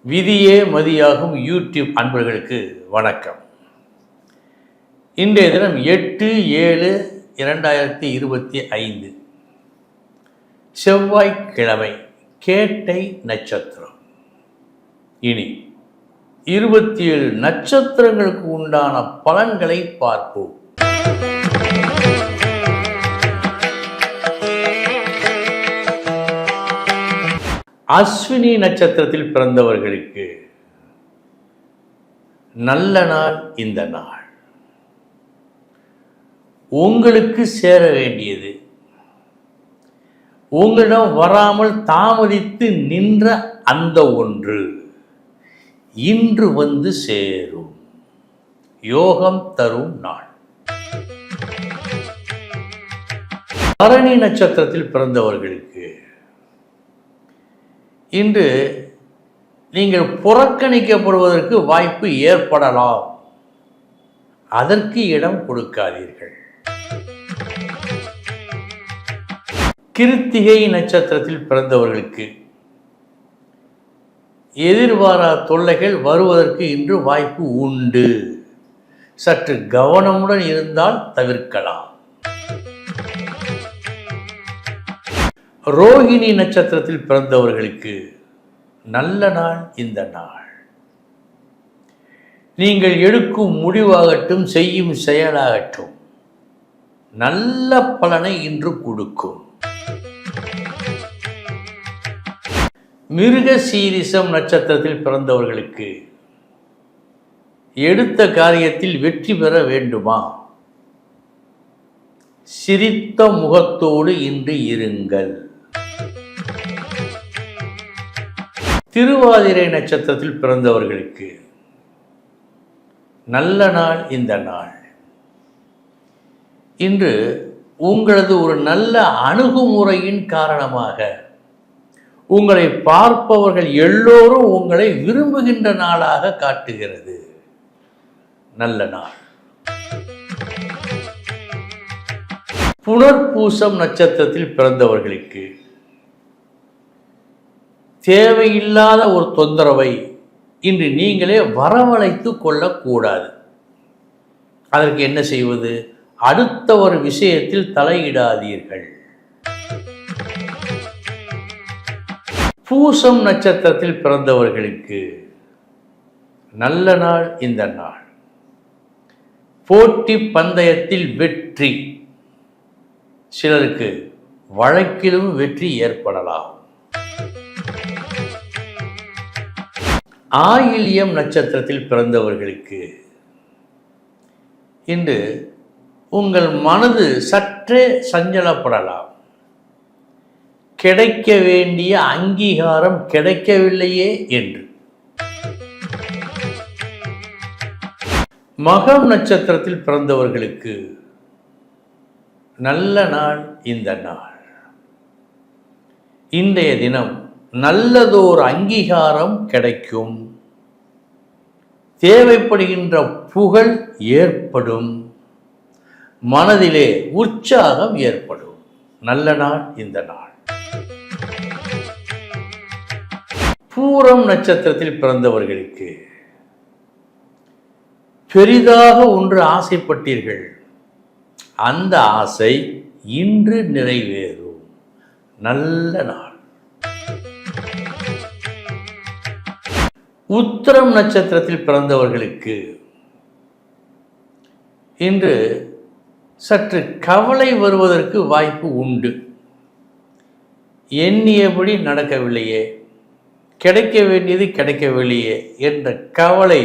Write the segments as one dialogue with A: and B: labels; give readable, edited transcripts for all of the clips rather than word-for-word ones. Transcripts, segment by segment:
A: விதியே மதியாகும் யூடியூப் அன்பர்களுக்கு வணக்கம். இன்றைய தினம் 8/7/2025 செவ்வாய்க்கிழமை, கேட்டை நட்சத்திரம். இனி 27 நட்சத்திரங்களுக்கு உண்டான பலன்களை பார்ப்போம். அஸ்வினி நட்சத்திரத்தில் பிறந்தவர்களுக்கு நல்ல நாள். இந்த நாள் உங்களுக்கு சேர வேண்டியது உங்களிடம் வராமல் தாமதித்து நின்ற அந்த ஒன்று இன்று வந்து சேரும். யோகம் தரும் நாள். பரணி நட்சத்திரத்தில் பிறந்தவர்களுக்கு இன்று நீங்கள் புறக்கணிக்கப்படுவதற்கு வாய்ப்பு ஏற்படலாம். அதற்கு இடம் கொடுக்காதீர்கள். கிருத்திகை நட்சத்திரத்தில் பிறந்தவர்களுக்கு எதிர்பாரா தொல்லைகள் வருவதற்கு இன்று வாய்ப்பு உண்டு. சற்று கவனமுடன் இருந்தால் தவிர்க்கலாம். ரோகிணி நட்சத்திரத்தில் பிறந்தவர்களுக்கு நல்ல நாள். இந்த நாள் நீங்கள் எடுக்கும் முடிவாகட்டும், செய்யும் செயலாகட்டும், நல்ல பலனை இன்று கொடுக்கும். மிருகசீரிஷம் நட்சத்திரத்தில் பிறந்தவர்களுக்கு எடுத்த காரியத்தில் வெற்றி பெற வேண்டுமா? சிரித்த முகத்தோடு இன்று இருங்கள். திருவாதிரை நட்சத்திரத்தில் பிறந்தவர்களுக்கு நல்ல நாள். இந்த நாள் இன்று உங்களது ஒரு நல்ல அணுகுமுறையின் காரணமாக உங்களை பார்ப்பவர்கள் எல்லோரும் உங்களை விரும்புகின்ற நாளாக காட்டுகிறது. நல்ல நாள். புனர்பூசம் நட்சத்திரத்தில் பிறந்தவர்களுக்கு தேவையில்லாத ஒரு தொந்தரவை இன்று நீங்களே வரவழைத்து கொள்ளக்கூடாது. அதற்கு என்ன செய்வது? அடுத்த ஒரு விஷயத்தில் தலையிடாதீர்கள். பூசம் நட்சத்திரத்தில் பிறந்தவர்களுக்கு நல்ல நாள். இந்த நாள் போட்டி பந்தயத்தில் வெற்றி. சிலருக்கு வழக்கிலும் வெற்றி ஏற்படலாம். ஆயில்யம் நட்சத்திரத்தில் பிறந்தவர்களுக்கு இன்று உங்கள் மனது சற்றே சஞ்சலப்படலாம். கிடைக்க வேண்டிய அங்கீகாரம் கிடைக்கவில்லையே என்று. மகம் நட்சத்திரத்தில் பிறந்தவர்களுக்கு நல்ல நாள். இந்த நாள் இன்றைய தினம் நல்லதோர் அங்கீகாரம் கிடைக்கும். தேவைப்படுகின்ற புகழ் ஏற்படும். மனதிலே உற்சாகம் ஏற்படும். நல்ல நாள். இந்த நாள். பூரம் நட்சத்திரத்தில் பிறந்தவர்களுக்கு பெரிதாக ஒன்று ஆசைப்பட்டீர்கள். அந்த ஆசை இன்று நிறைவேறும். நல்ல நாள். உத்திரம் நட்சத்திரத்தில் பிறந்தவர்களுக்கு இன்று சற்று கவலை வருவதற்கு வாய்ப்பு உண்டு. எண்ணியபடி நடக்கவில்லையே, கிடைக்க வேண்டியது கிடைக்கவில்லையே என்ற கவலை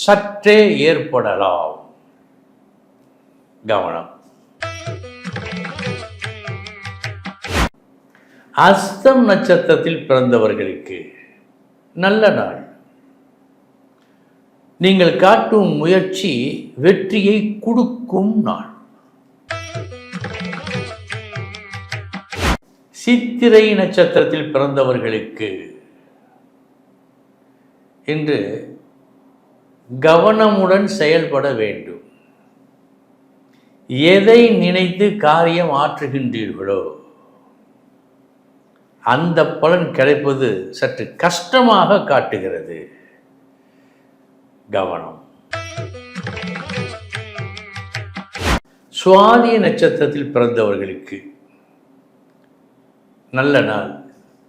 A: சற்றே ஏற்படலாம். கவனம். அஸ்தம் நட்சத்திரத்தில் பிறந்தவர்களுக்கு நல்ல நாள். நீங்கள் காட்டும் முயற்சி வெற்றியை கொடுக்கும் நாள். சித்திரை நட்சத்திரத்தில் பிறந்தவர்களுக்கு இன்று கவனமுடன் செயல்பட வேண்டும். எதை நினைத்து காரியம் ஆற்றுகின்றீர்களோ அந்த பலன் கிடைப்பது சற்று கஷ்டமாக காட்டுகிறது. கவனம். சுவாதி நட்சத்திரத்தில் பிறந்தவர்களுக்கு நல்ல நாள்.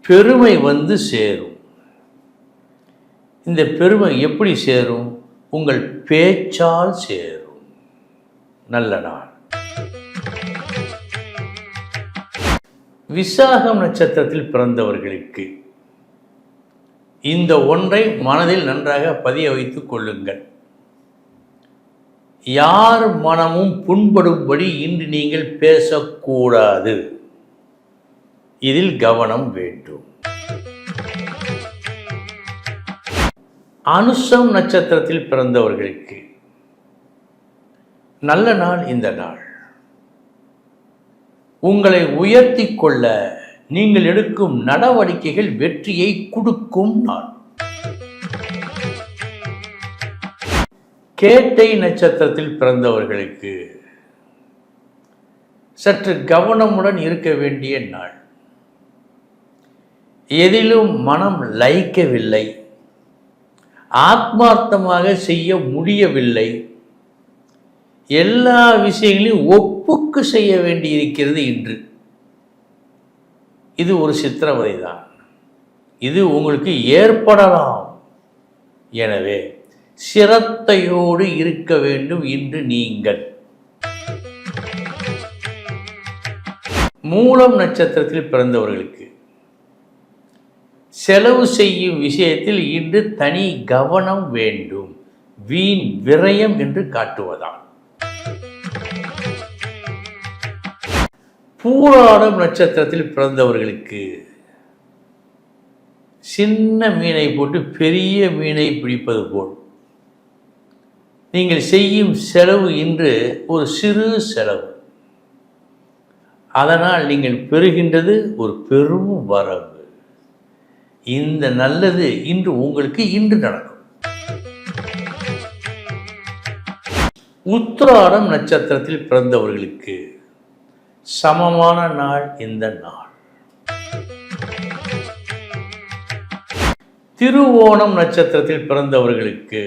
A: பெருமை வந்து சேரும். இந்த பெருமை எப்படி சேரும்? உங்கள் பேச்சால் சேரும். நல்ல நாள். விசாகம் நட்சத்திரத்தில் பிறந்தவர்களுக்கு இந்த ஒன்றை மனதில் நன்றாக பதிய வைத்துக் கொள்ளுங்கள். யார் மனமும் புண்படும்படி இன்று நீங்கள் பேசக்கூடாது. இதில் கவனம் வேண்டும். அனுஷம் நட்சத்திரத்தில் பிறந்தவர்களுக்கு நல்ல நாள். இந்த நாள் உங்களை உயர்த்தி கொள்ள நீங்கள் எடுக்கும் நடவடிக்கைகள் வெற்றியை கொடுக்கும் நாள். கேட்டை நட்சத்திரத்தில் பிறந்தவர்களுக்கு சற்று கவனமுடன் இருக்க வேண்டிய நாள். எதிலும் மனம் லயிக்கவில்லை, ஆத்மார்த்தமாக செய்ய முடியவில்லை, எல்லா விஷயங்களையும் ஒப்புக்கு செய்ய வேண்டியிருக்கிறது இன்று. இது ஒரு சித்திரவதை தான். இது உங்களுக்கு ஏற்படலாம். எனவே சிரத்தையோடு இருக்க வேண்டும் இன்று நீங்கள். மூலம் நட்சத்திரத்தில் பிறந்தவர்களுக்கு செலவு செய்யும் விஷயத்தில் இன்று தனி கவனம் வேண்டும். வீண் விரயம் என்று காட்டுவதால். பூராடம் நட்சத்திரத்தில் பிறந்தவர்களுக்கு சின்ன மீனை போட்டு பெரிய மீனை பிடிப்பது போல் நீங்கள் செய்யும் செலவு இன்று ஒரு சிறு செலவு. அதனால் நீங்கள் பெறுகின்றது ஒரு பெரும் வரவு. இந்த நல்லது இன்று உங்களுக்கு இன்று நடக்கும். உத்திராடம் நட்சத்திரத்தில் பிறந்தவர்களுக்கு சமமான நாள் இந்த நாள். திருவோணம் நட்சத்திரத்தில் பிறந்தவர்களுக்கு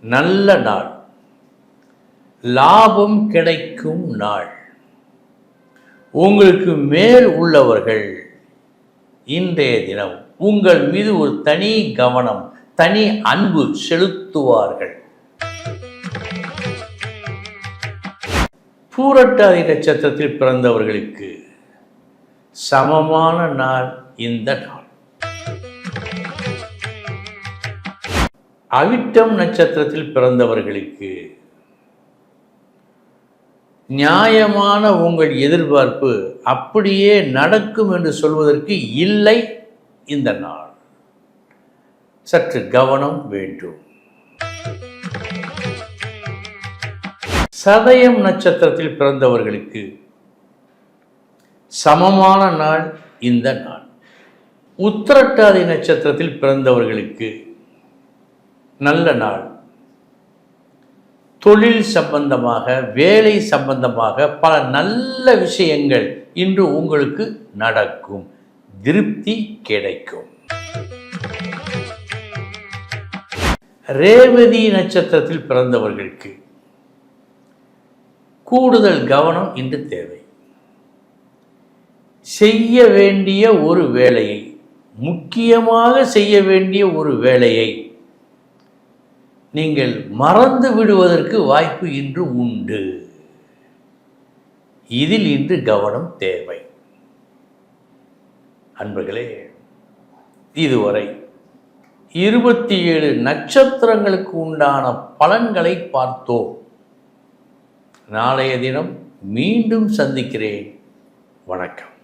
A: நல்ல நாள். லாபம் கிடைக்கும் நாள். உங்களுக்கு மேல் உள்ளவர்கள் இன்றைய தினம் உங்கள் மீது ஒரு தனி கவனம், தனி அன்பு செலுத்துவார்கள். பூரட்டாதி நட்சத்திரத்தில் பிறந்தவர்களுக்கு சமமான நாள் இந்த நாள். அவிட்டம் நட்சத்திரத்தில் பிறந்தவர்களுக்கு நியாயமான உங்கள் எதிர்பார்ப்பு அப்படியே நடக்கும் என்று சொல்வதற்கு இல்லை இந்த நாள். சற்று கவனம் வேண்டும். சதயம் நட்சத்திரத்தில் பிறந்தவர்களுக்கு சமமான நாள் இந்த நாள். உத்திரட்டாதி நட்சத்திரத்தில் பிறந்தவர்களுக்கு நல்ல நாள். தொழில் சம்பந்தமாக, வேலை சம்பந்தமாக பல நல்ல விஷயங்கள் இன்று உங்களுக்கு நடக்கும். திருப்தி கிடைக்கும். ரேவதி நட்சத்திரத்தில் பிறந்தவர்களுக்கு கூடுதல் கவனம் இன்று தேவை. செய்ய வேண்டிய ஒரு வேலையை, முக்கியமாக செய்ய வேண்டிய ஒரு வேலையை நீங்கள் மறந்து விடுவதற்கு வாய்ப்பு இன்று உண்டு. இதில் இன்று கவனம் தேவை. அன்பர்களே, இதுவரை 27 நட்சத்திரங்களுக்கு உண்டான பலன்களை பார்த்தோம். நாளைய தினம் மீண்டும் சந்திக்கிறேன். வணக்கம்.